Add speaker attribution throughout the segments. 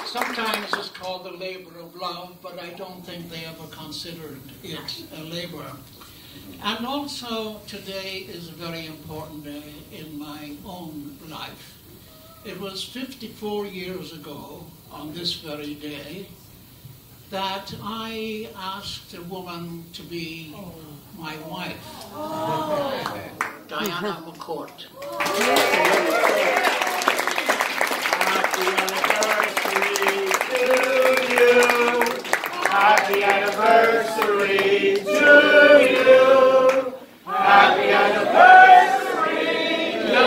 Speaker 1: Sometimes it's called the labor of love, but I don't think they ever considered it a labor. And also, today is a very important day in my own life. It was 54 years ago, on this very day, that I asked a woman to be my wife, Diana McCourt.
Speaker 2: Happy anniversary to you. Happy anniversary to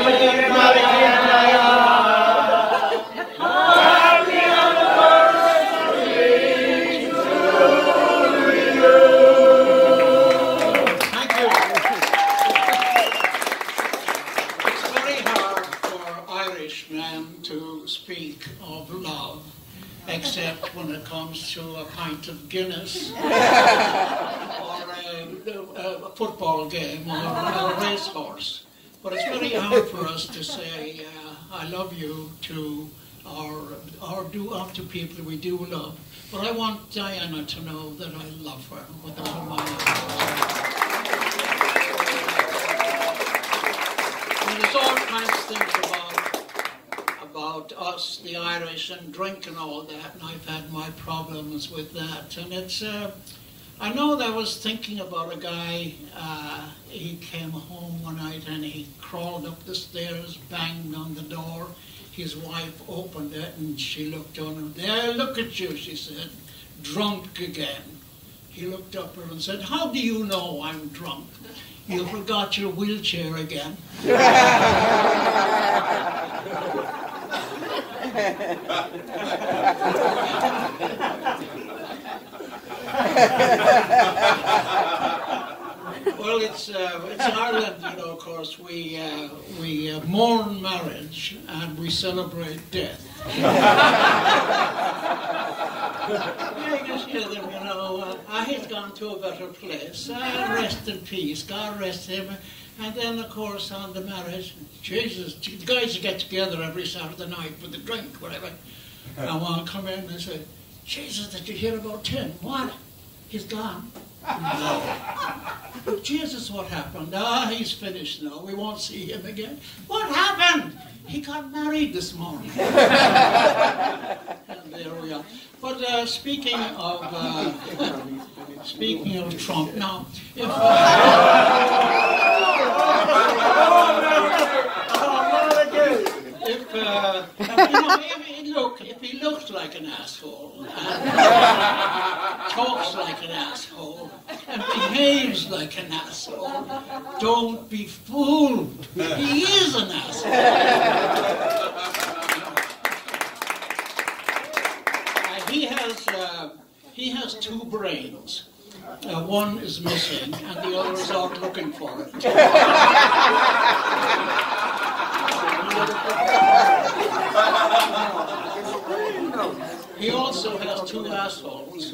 Speaker 2: Malachy and Diana. Happy anniversary to you.
Speaker 1: Thank you. It's very hard for Irishmen to speak of love, except when it comes to a pint of Guinness, or a football game, or a racehorse. But it's very hard for us to say, I love you to, or do up to people that we do love. But I want Diana to know that I love her with all my heart. And there's all kinds of things about us, the Irish, and drink and all that, and I've had my problems with that. And it's, I know that I was thinking about a guy, he came home one night and he crawled up the stairs, banged on the door. His wife opened it and she looked on him. There, look at you, she said, drunk again. He looked up at her and said, how do you know I'm drunk? You forgot your wheelchair again. Well, it's Ireland, you know. Of course, we mourn marriage and we celebrate death. Yeah, you just hear them, you know. He's gone to a better place. Rest in peace. God rest him. And then, of course, on the marriage, Jesus, the guys get together every Saturday night for the drink, whatever. And one come in and say, Jesus, did you hear about Tim? What? He's gone. No. Jesus, what happened? He's finished now. We won't see him again. What happened? He got married this morning. And there we are. But speaking of Trump, now, if if he looks like an asshole, and talks like an asshole, and behaves like an asshole, don't be fooled. He is an asshole. He has two brains. One is missing, and the other is out looking for it. He also has two assholes.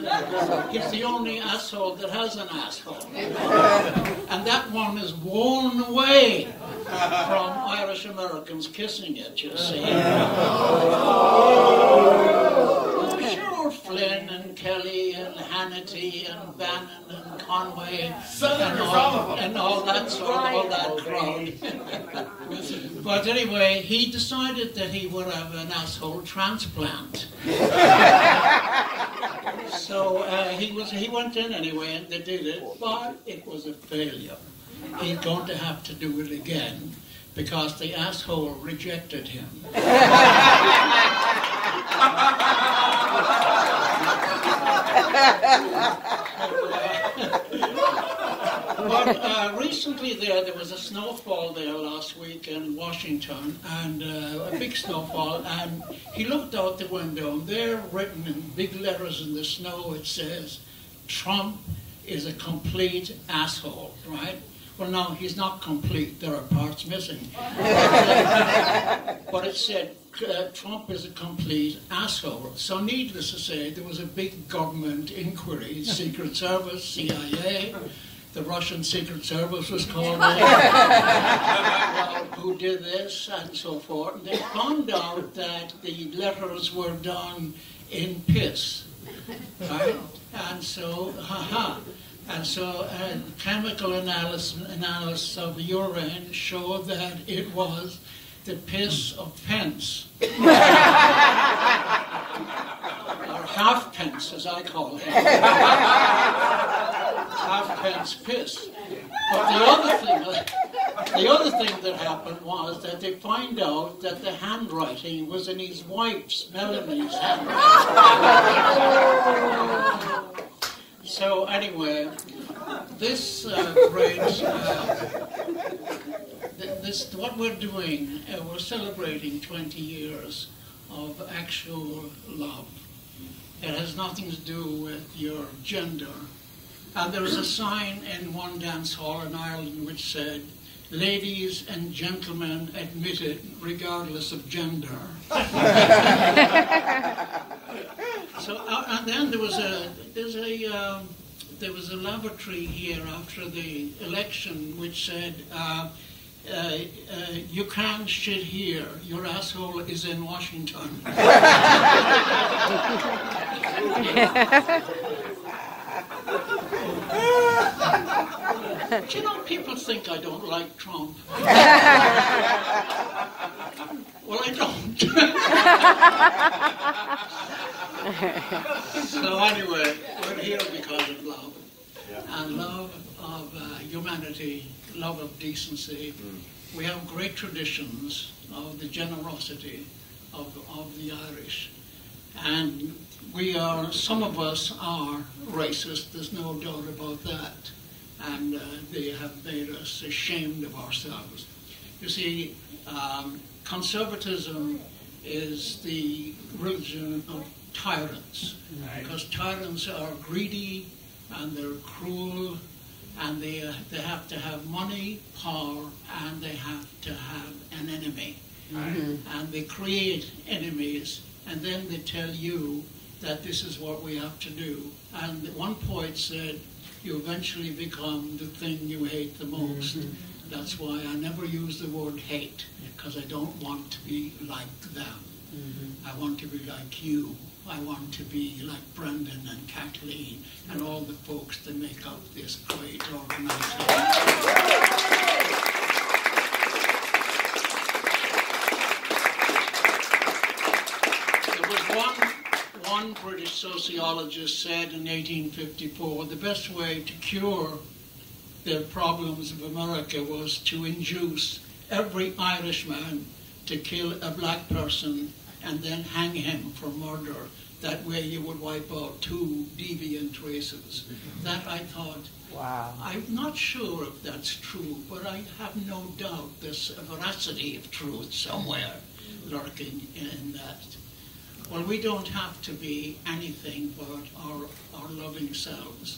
Speaker 1: He's the only asshole that has an asshole. And that one is worn away from Irish Americans kissing it, you see. Sure, Flynn and Kelly and Hannity and Bannon and Conway and all that crowd. But anyway, he decided that he would have an asshole transplant. So he went in anyway, and they did it, but it was a failure. He's going to have to do it again because the asshole rejected him. But recently there was a snowfall there last week in Washington, and a big snowfall, and he looked out the window, and there written in big letters in the snow it says, Trump is a complete asshole, right? Well, no, he's not complete. There are parts missing. But it said, Trump is a complete asshole. So needless to say, there was a big government inquiry, Secret Service, CIA. the Russian Secret Service was called in, well, who did this and so forth. And they found out that the letters were done in piss, right? And so, chemical analysis of urine showed that it was the piss of pence. Or halfpence, as I call it. Halfpence piss. But the other thing that happened was that they find out that the handwriting was in his wife's, Melanie's handwriting. So anyway, this brings what we're doing. We're celebrating 20 years of actual love. It has nothing to do with your gender. And there was a sign in one dance hall in Ireland which said, "Ladies and gentlemen admitted, regardless of gender." So, and then there was a lavatory here after the election which said, "You can't shit here. Your asshole is in Washington." But you know, people think I don't like Trump. Well, I don't. So anyway, we're here because of love. And love of humanity, love of decency. We have great traditions of the generosity of the Irish. And some of us are racist, there's no doubt about that. And they have made us ashamed of ourselves. You see, conservatism is the religion of tyrants. Right. Because tyrants are greedy and they're cruel, and they have to have money, power, and they have to have an enemy. Right. And they create enemies, and then they tell you that this is what we have to do. And one poet said, you eventually become the thing you hate the most. That's why I never use the word hate, because I don't want to be like them. I want to be like you. I want to be like Brendan and Kathleen and all the folks that make up this great organization. There was one British sociologist said in 1854, the best way to cure the problems of America was to induce every Irishman to kill a black person and then hang him for murder. That way you would wipe out two deviant races. That I thought, wow. I'm not sure if that's true, but I have no doubt there's a veracity of truth somewhere lurking in that. Well, we don't have to be anything but our loving selves.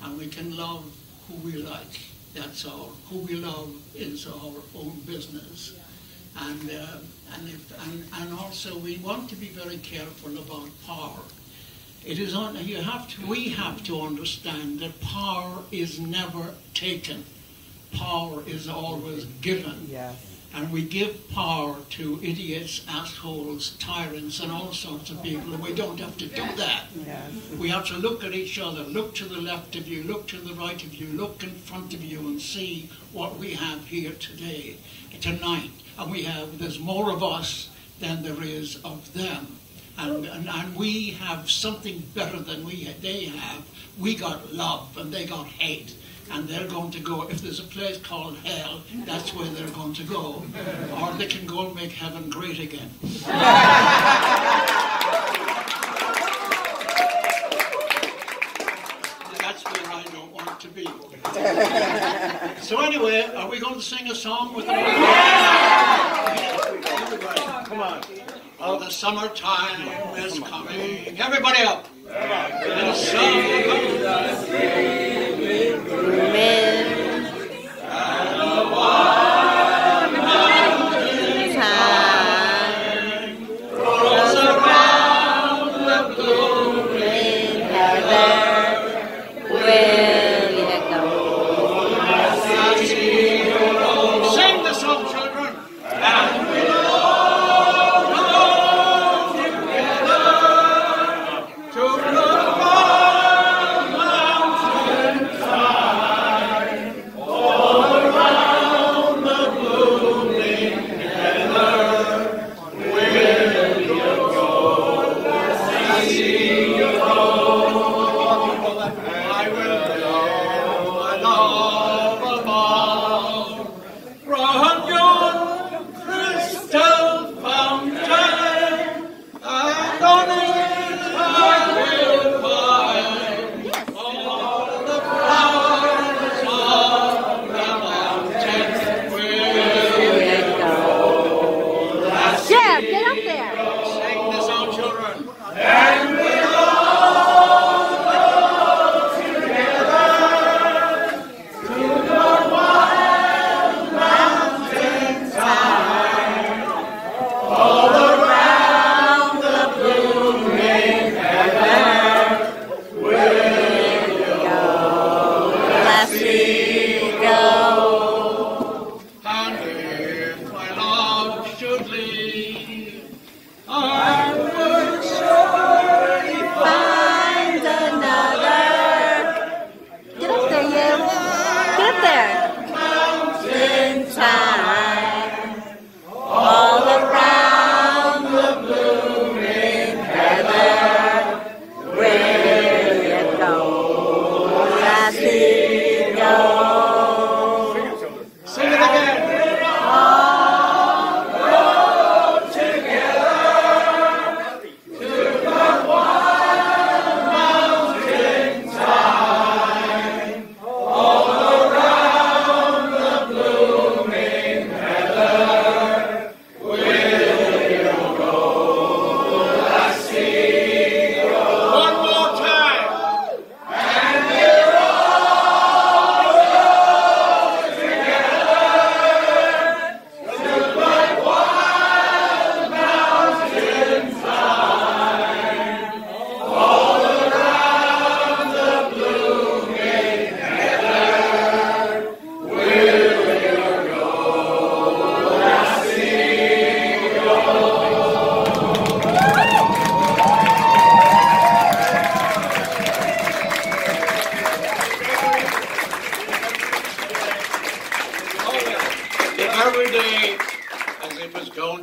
Speaker 1: And we can love who we like. That's all. Who we love is our own business. And also we want to be very careful about power. It is on, we have to understand that power is never taken. Power is always given. Yes. And we give power to idiots, assholes, tyrants, and all sorts of people, and we don't have to do that. Yes. We have to look at each other, look to the left of you, look to the right of you, look in front of you, and see what we have here tonight. And there's more of us than there is of them. And we have something better than they have. We got love, and they got hate. And they're going to go, if there's a place called hell, that's where they're going to go. Or they can go and make heaven great again. That's where I don't want to be. So anyway, are we going to sing a song with them? Everybody, come on. Oh, the summertime is coming. Everybody up. The summertime.
Speaker 3: Will you go?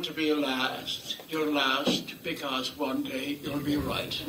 Speaker 1: to be last. You're last because one day you'll be right.